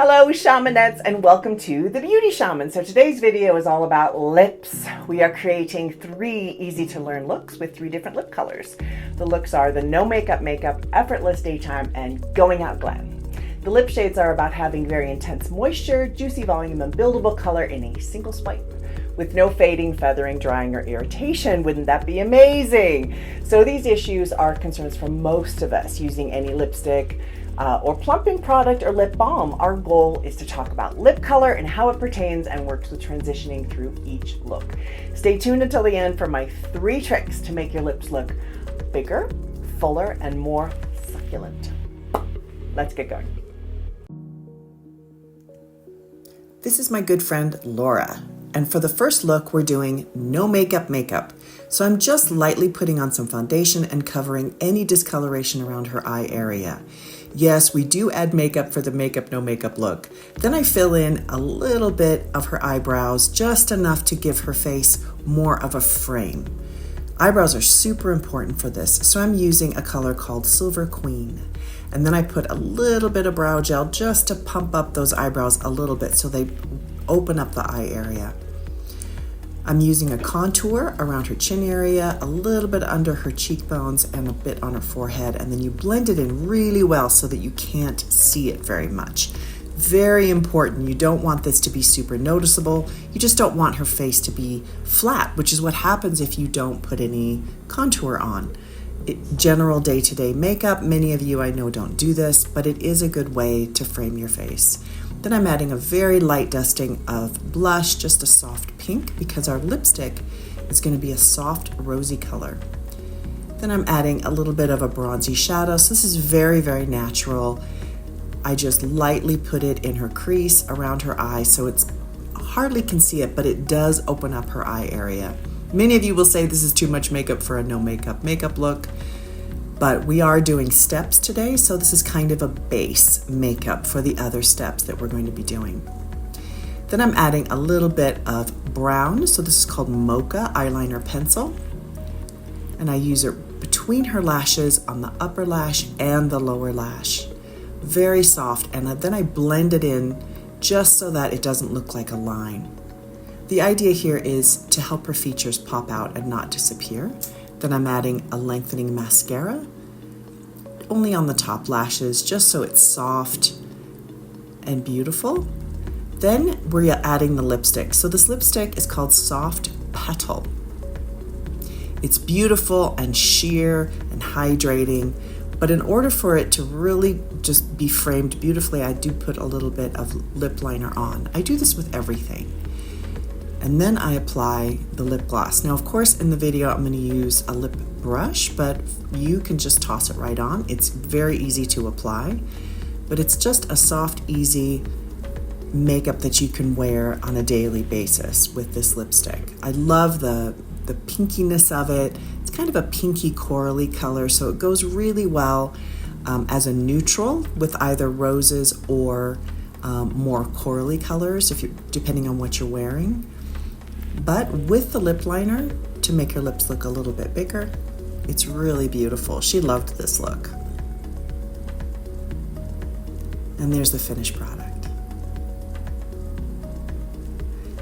Hello Shamanettes and welcome to The Beauty Shaman. So today's video is all about lips. We are creating 3 easy to learn looks with 3 different lip colors. The looks are the no makeup, effortless daytime, and going out glam. The lip shades are about having very intense moisture, juicy volume, and buildable color in a single swipe, with no fading, feathering, drying, or irritation. Wouldn't that be amazing? So these issues are concerns for most of us using any lipstick or plumping product or lip balm. Our goal is to talk about lip color and how it pertains and works with transitioning through each look. Stay tuned until the end for my 3 tricks to make your lips look bigger, fuller, and more succulent. Let's get going. This is my good friend Laura, and for the first look we're doing no makeup. So I'm just lightly putting on some foundation and covering any discoloration around her eye area. Yes, we do add makeup for the no makeup look. Then I fill in a little bit of her eyebrows, just enough to give her face more of a frame. Eyebrows are super important for this, so I'm using a color called Silver Queen. And then I put a little bit of brow gel just to pump up those eyebrows a little bit so they open up the eye area. I'm using a contour around her chin area, a little bit under her cheekbones, and a bit on her forehead, and then you blend it in really well so that you can't see it very much. Very important, you don't want this to be super noticeable. You just don't want her face to be flat, which is what happens if you don't put any contour on. General day-to-day makeup, many of you I know don't do this, but it is a good way to frame your face. Then I'm adding a very light dusting of blush, just a soft pink, because our lipstick is going to be a soft rosy color. Then I'm adding a little bit of a bronzy shadow. So this is very, very natural. I just lightly put it in her crease around her eye, so it's hardly can see it, but it does open up her eye area. Many of you will say this is too much makeup for a no makeup look, but we are doing steps today, so this is kind of a base makeup for the other steps that we're going to be doing. Then I'm adding a little bit of brown, so this is called Mocha Eye Liner pencil, and I use it between her lashes on the upper lash and the lower lash. Very soft, and then I blend it in just so that it doesn't look like a line. The idea here is to help her features pop out and not disappear. Then I'm adding a lengthening mascara, only on the top lashes, just so it's soft and beautiful. Then we're adding the lipstick. So this lipstick is called Soft Petal. It's beautiful and sheer and hydrating, but in order for it to really just be framed beautifully, I do put a little bit of lip liner on. I do this with everything. And then I apply the lip gloss. Now, of course, in the video, I'm going to use a lip brush, but you can just toss it right on. It's very easy to apply, but it's just a soft, easy makeup that you can wear on a daily basis with this lipstick. I love the pinkiness of it. It's kind of a pinky corally color, so it goes really well as a neutral with either roses or more corally colors, depending on what you're wearing. But with the lip liner, to make her lips look a little bit bigger, it's really beautiful. She loved this look. And there's the finished product.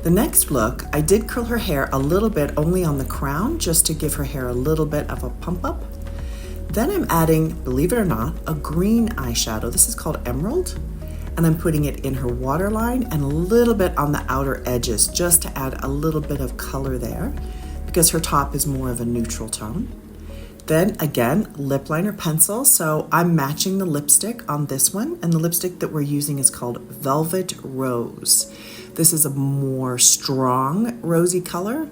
The next look, I did curl her hair a little bit only on the crown, just to give her hair a little bit of a pump up. Then I'm adding, believe it or not, a green eyeshadow. This is called Emerald. And I'm putting it in her waterline and a little bit on the outer edges, just to add a little bit of color there, because her top is more of a neutral tone. Then again, lip liner pencil. So I'm matching the lipstick on this one, and the lipstick that we're using is called Velvet Rose. This is a more strong rosy color,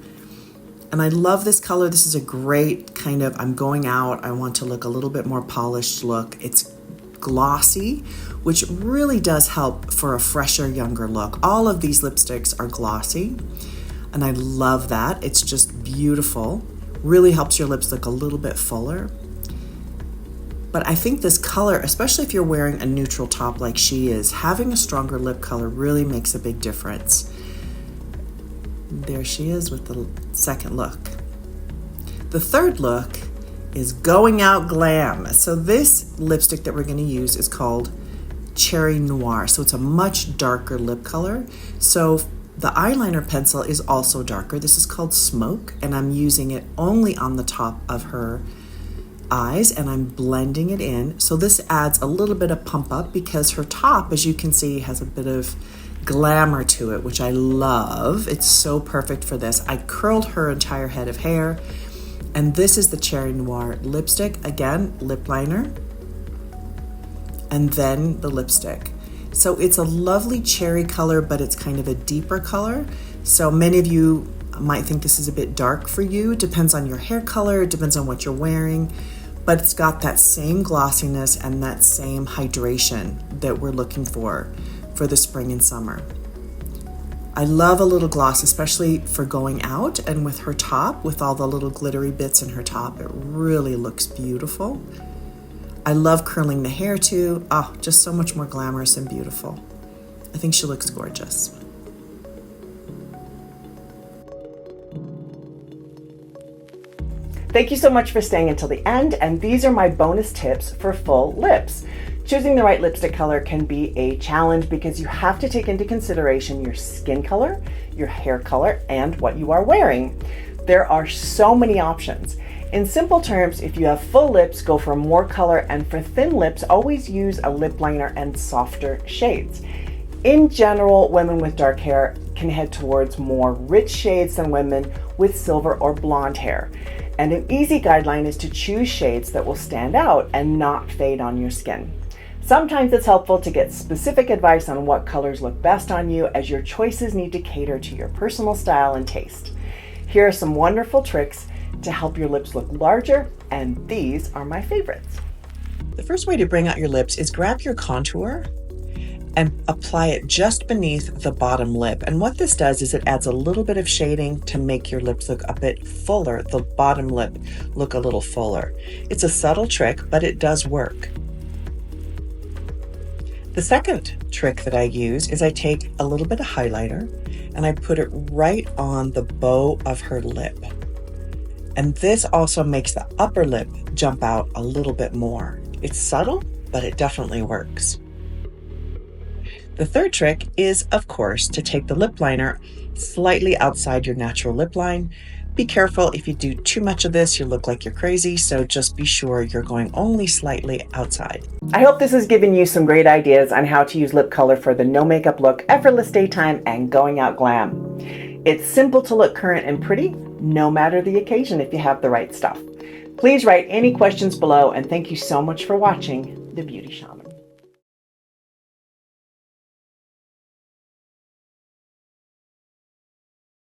and I love this color. This is a great kind of, I'm going out, I want to look a little bit more polished look. It's glossy, which really does help for a fresher, younger look. All of these lipsticks are glossy, and I love that. It's just beautiful. Really helps your lips look a little bit fuller. But I think this color, especially if you're wearing a neutral top like she is, having a stronger lip color really makes a big difference. There she is with the second look. The third look is Going Out Glam. So this lipstick that we're going to use is called Cherry Noir. So it's a much darker lip color. So the eyeliner pencil is also darker. This is called Smoke, and I'm using it only on the top of her eyes, and I'm blending it in. So this adds a little bit of pump up because her top, as you can see, has a bit of glamour to it, which I love. It's so perfect for this. I curled her entire head of hair, and this is the Cherry Noir lipstick. Again, lip liner, and then the lipstick. So it's a lovely cherry color, but it's kind of a deeper color. So many of you might think this is a bit dark for you. It depends on your hair color, it depends on what you're wearing, but it's got that same glossiness and that same hydration that we're looking for the spring and summer. I love a little gloss, especially for going out, and with her top, with all the little glittery bits in her top, it really looks beautiful. I love curling the hair too. Oh, just so much more glamorous and beautiful. I think she looks gorgeous. Thank you so much for staying until the end, and these are my bonus tips for full lips. Choosing the right lipstick color can be a challenge because you have to take into consideration your skin color, your hair color, and what you are wearing. There are so many options. In simple terms, if you have full lips, go for more color, and for thin lips, always use a lip liner and softer shades. In general, women with dark hair can head towards more rich shades than women with silver or blonde hair. And an easy guideline is to choose shades that will stand out and not fade on your skin. Sometimes it's helpful to get specific advice on what colors look best on you, as your choices need to cater to your personal style and taste. Here are some wonderful tricks to help your lips look larger, and these are my favorites. The first way to bring out your lips is grab your contour and apply it just beneath the bottom lip. And what this does is it adds a little bit of shading to make your lips look a bit fuller, the bottom lip look a little fuller. It's a subtle trick, but it does work. The second trick that I use is I take a little bit of highlighter and I put it right on the bow of her lip. And this also makes the upper lip jump out a little bit more. It's subtle, but it definitely works. The third trick is, of course, to take the lip liner slightly outside your natural lip line. Be careful, if you do too much of this, you look like you're crazy, so just be sure you're going only slightly outside. I hope this has given you some great ideas on how to use lip color for the no makeup look, effortless daytime, and going out glam. It's simple to look current and pretty, no matter the occasion if you have the right stuff. Please write any questions below, and thank you so much for watching The Beauty Shop.